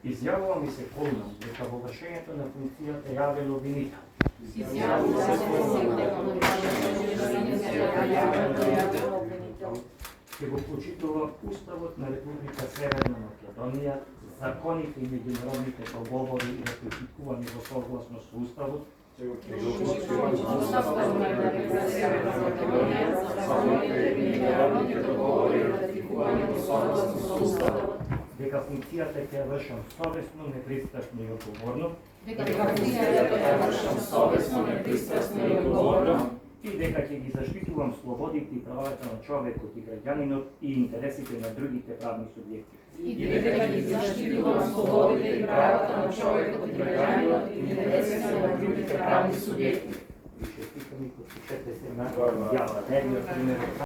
Изјавува ми се полно дека во вршењето на функцијата ја велобинита. Ќе го почитува Уставот на Република Северна Македонија, законите и меѓународните договори и ратификувани во согласно со Уставот, дека функцијата ќе вршам совесно, непристрасно и одговорно, и дека ќе ги заштитувам слободите и правата на човекот и граѓанинот и интересите на другите правни субјекти. Више стикам и подпишете се на јава.